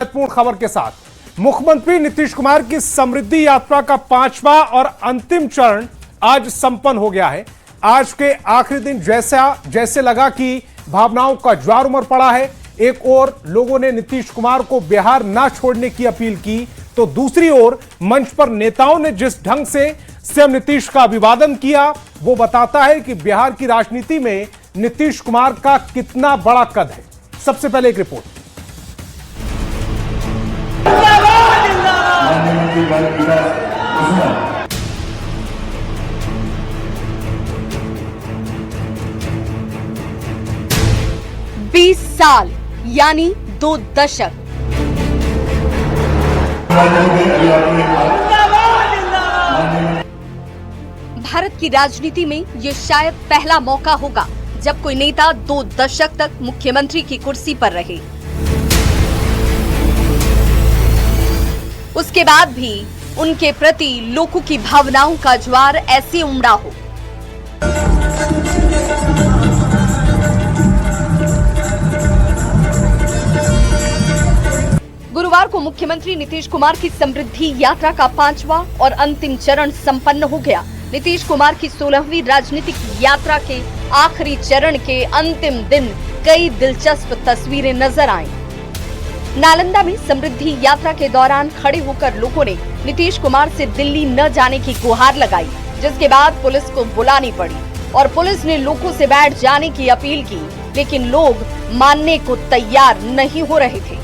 महत्वपूर्ण खबर के साथ मुख्यमंत्री नीतीश कुमार की समृद्धि यात्रा का 5वां और अंतिम चरण आज संपन्न हो गया है। आज के आखिरी दिन जैसे लगा कि भावनाओं का ज्वार उमड़ पड़ा है। एक ओर लोगों ने नीतीश कुमार को बिहार ना छोड़ने की अपील की, तो दूसरी ओर मंच पर नेताओं ने जिस ढंग से सीएम नीतीश का अभिवादन किया, वो बताता है कि बिहार की राजनीति में नीतीश कुमार का कितना बड़ा कद है। सबसे पहले एक रिपोर्ट। 20 साल यानी 2 दशक। भारत की राजनीति में ये शायद पहला मौका होगा जब कोई नेता 2 दशक तक मुख्यमंत्री की कुर्सी पर रहे। उसके बाद भी उनके प्रति लोगों की भावनाओं का ज्वार ऐसे उमड़ा हो। गुरुवार को मुख्यमंत्री नीतीश कुमार की समृद्धि यात्रा का 5वां और अंतिम चरण संपन्न हो गया। नीतीश कुमार की 16वीं राजनीतिक यात्रा के आखिरी चरण के अंतिम दिन कई दिलचस्प तस्वीरें नजर आईं। नालंदा में समृद्धि यात्रा के दौरान खड़े होकर लोगों ने नीतीश कुमार से दिल्ली न जाने की गुहार लगाई, जिसके बाद पुलिस को बुलानी पड़ी और पुलिस ने लोगों से बैठ जाने की अपील की, लेकिन लोग मानने को तैयार नहीं हो रहे थे।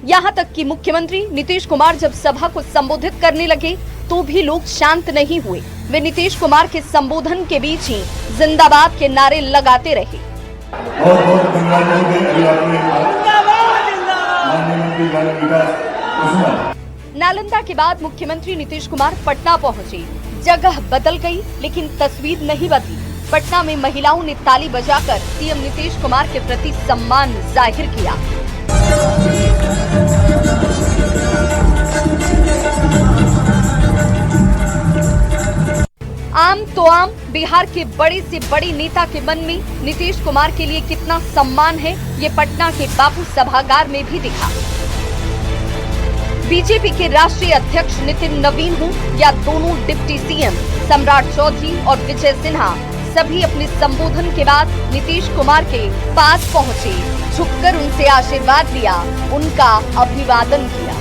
यहाँ तक कि मुख्यमंत्री नीतीश कुमार जब सभा को संबोधित करने लगे तो भी लोग शांत नहीं हुए। वे नीतीश कुमार के संबोधन के बीच ही जिंदाबाद के नारे लगाते रहे। नालंदा के बाद मुख्यमंत्री नीतीश कुमार पटना पहुंचे। जगह बदल गई, लेकिन तस्वीर नहीं बदली। पटना में महिलाओं ने ताली बजाकर सीएम नीतीश कुमार के प्रति सम्मान जाहिर किया। आम तो आम बिहार के बड़े से बड़े नेता के मन में नीतीश कुमार के लिए कितना सम्मान है, ये पटना के बापू सभागार में भी दिखा। बीजेपी के राष्ट्रीय अध्यक्ष नितिन नवीन हो या दोनों डिप्टी सीएम सम्राट चौधरी और विजय सिन्हा, सभी अपने संबोधन के बाद नीतीश कुमार के पास पहुंचे, झुककर उनसे आशीर्वाद लिया, उनका अभिवादन किया।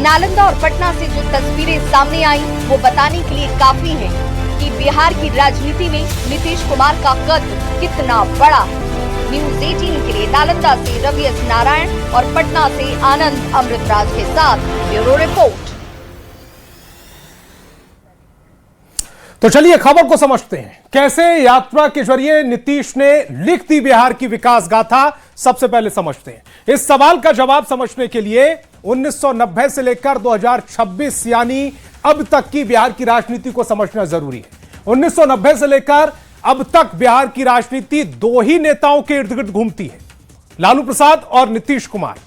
नालंदा और पटना से जो तस्वीरें सामने आई, वो बताने के लिए काफी हैं कि बिहार की राजनीति में नीतीश कुमार का कद कितना बड़ा है। न्यूज़ 18 के लिए नालंदा से रवि एस नारायण और पटना से आनंद अमृतराज के साथ ब्यूरो रिपोर्ट। तो चलिए खबर को समझते हैं। कैसे यात्रा के जरिए नीतीश ने लिख दी बिहार की विकास गाथा, सबसे पहले समझते हैं। इस सवाल का जवाब समझने के लिए 1990 से लेकर 2026 यानी अब तक की बिहार की राजनीति को समझना जरूरी है। 1990 से लेकर अब तक बिहार की राजनीति 2 ही नेताओं के इर्द गिर्द घूमती है, लालू प्रसाद और नीतीश कुमार।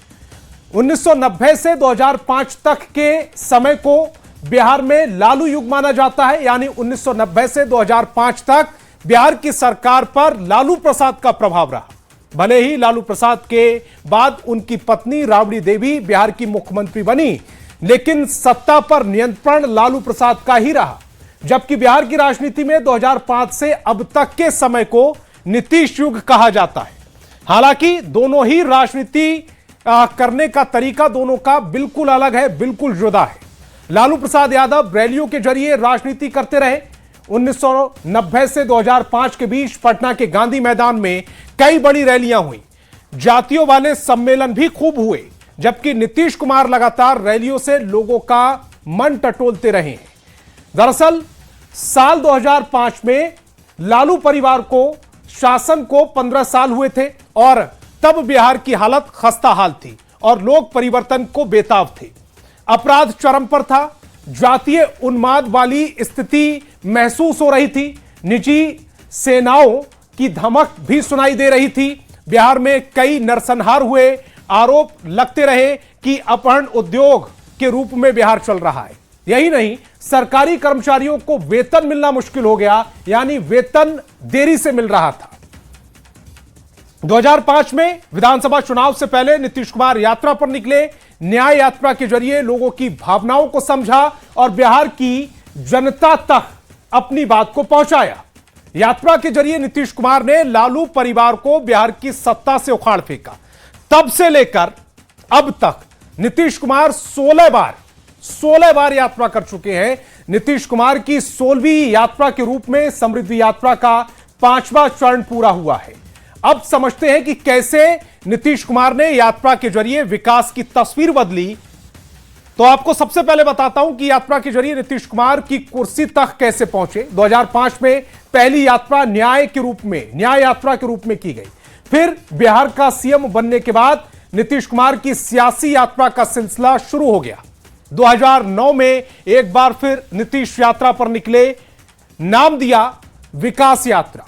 1990 से 2005 तक के समय को बिहार में लालू युग माना जाता है, यानी 1990 से 2005 तक बिहार की सरकार पर लालू प्रसाद का प्रभाव रहा। भले ही लालू प्रसाद के बाद उनकी पत्नी राबड़ी देवी बिहार की मुख्यमंत्री बनी, लेकिन सत्ता पर नियंत्रण लालू प्रसाद का ही रहा। जबकि बिहार की राजनीति में 2005 से अब तक के समय को नीतीश युग कहा जाता है। हालांकि दोनों ही राजनीति करने का तरीका दोनों का बिल्कुल अलग है, बिल्कुल जुदा है। लालू प्रसाद यादव रैलियों के जरिए राजनीति करते रहे। 1990 से 2005 के बीच पटना के गांधी मैदान में कई बड़ी रैलियां हुई, जातियों वाले सम्मेलन भी खूब हुए। जबकि नीतीश कुमार लगातार रैलियों से लोगों का मन टटोलते रहे हैं। दरअसल साल 2005 में लालू परिवार को शासन को 15 साल हुए थे और तब बिहार की हालत खस्ता हाल थी और लोग परिवर्तन को बेताब थे। अपराध चरम पर था, जातीय उन्माद वाली स्थिति महसूस हो रही थी, निजी सेनाओं की धमक भी सुनाई दे रही थी। बिहार में कई नरसंहार हुए, आरोप लगते रहे कि अपहरण उद्योग के रूप में बिहार चल रहा है। यही नहीं, सरकारी कर्मचारियों को वेतन मिलना मुश्किल हो गया, यानी वेतन देरी से मिल रहा था। 2005 में विधानसभा चुनाव से पहले नीतीश कुमार यात्रा पर निकले। न्याय यात्रा के जरिए लोगों की भावनाओं को समझा और बिहार की जनता तक अपनी बात को पहुंचाया। यात्रा के जरिए नीतीश कुमार ने लालू परिवार को बिहार की सत्ता से उखाड़ फेंका। तब से लेकर अब तक नीतीश कुमार 16 बार यात्रा कर चुके हैं। नीतीश कुमार की 16वीं यात्रा के रूप में समृद्धि यात्रा का 5वां चरण पूरा हुआ है। अब समझते हैं कि कैसे नीतीश कुमार ने यात्रा के जरिए विकास की तस्वीर बदली। तो आपको सबसे पहले बताता हूं कि यात्रा के जरिए नीतीश कुमार की कुर्सी तक कैसे पहुंचे। 2005 में पहली यात्रा न्याय यात्रा के रूप में की गई। फिर बिहार का सीएम बनने के बाद नीतीश कुमार की सियासी यात्रा का सिलसिला शुरू हो गया। 2009 में एक बार फिर नीतीश यात्रा पर निकले, नाम दिया विकास यात्रा।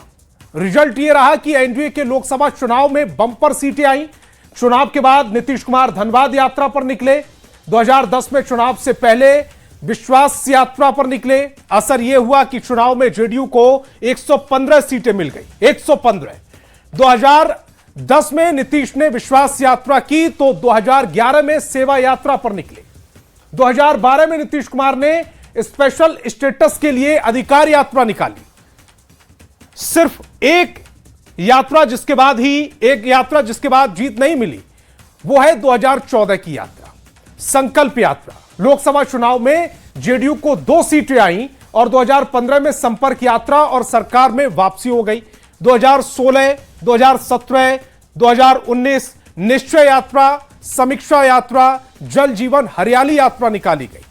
रिजल्ट यह रहा कि एनडीए के लोकसभा चुनाव में बंपर सीटें आई। चुनाव के बाद नीतीश कुमार धनबाद यात्रा पर निकले। 2010 में चुनाव से पहले विश्वास यात्रा पर निकले। असर यह हुआ कि चुनाव में जेडीयू को 115 सीटें मिल गई, 115। 2010 में नीतीश ने विश्वास यात्रा की तो 2011 में सेवा यात्रा पर निकले। 2012 में नीतीश कुमार ने स्पेशल स्टेटस के लिए अधिकार यात्रा निकाली। सिर्फ एक यात्रा जिसके बाद जीत नहीं मिली, वो है 2014 की यात्रा, संकल्प यात्रा। लोकसभा चुनाव में जेडीयू को 2 सीटें आई और 2015 में संपर्क यात्रा और सरकार में वापसी हो गई। 2016, 2017, 2019 निश्चय यात्रा, समीक्षा यात्रा, जल जीवन हरियाली यात्रा निकाली गई।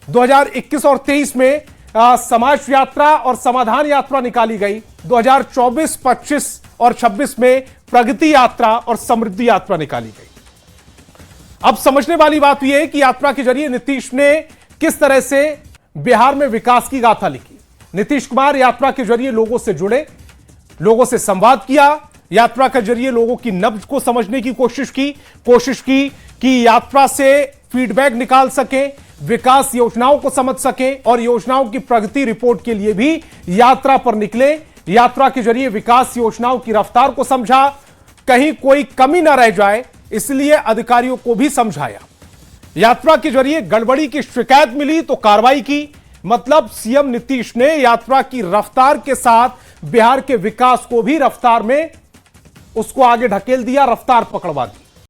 2021 और 23 में समाज यात्रा और समाधान यात्रा निकाली गई। 2024, 25 और 26 में प्रगति यात्रा और समृद्धि यात्रा निकाली गई। अब समझने वाली बात यह है कि यात्रा के जरिए नीतीश ने किस तरह से बिहार में विकास की गाथा लिखी। नीतीश कुमार यात्रा के जरिए लोगों से जुड़े, लोगों से संवाद किया, यात्रा के जरिए लोगों की नब्ज को समझने की कोशिश की कि यात्रा से फीडबैक निकाल सके, विकास योजनाओं को समझ सके और योजनाओं की प्रगति रिपोर्ट के लिए भी यात्रा पर निकले। यात्रा के जरिए विकास योजनाओं की रफ्तार को समझा, कहीं कोई कमी ना रह जाए, इसलिए अधिकारियों को भी समझाया। यात्रा के जरिए गड़बड़ी की शिकायत मिली तो कार्रवाई की। मतलब सीएम नीतीश ने यात्रा की रफ्तार के साथ बिहार के विकास को भी रफ्तार में उसको आगे ढकेल दिया, रफ्तार पकड़वा दी।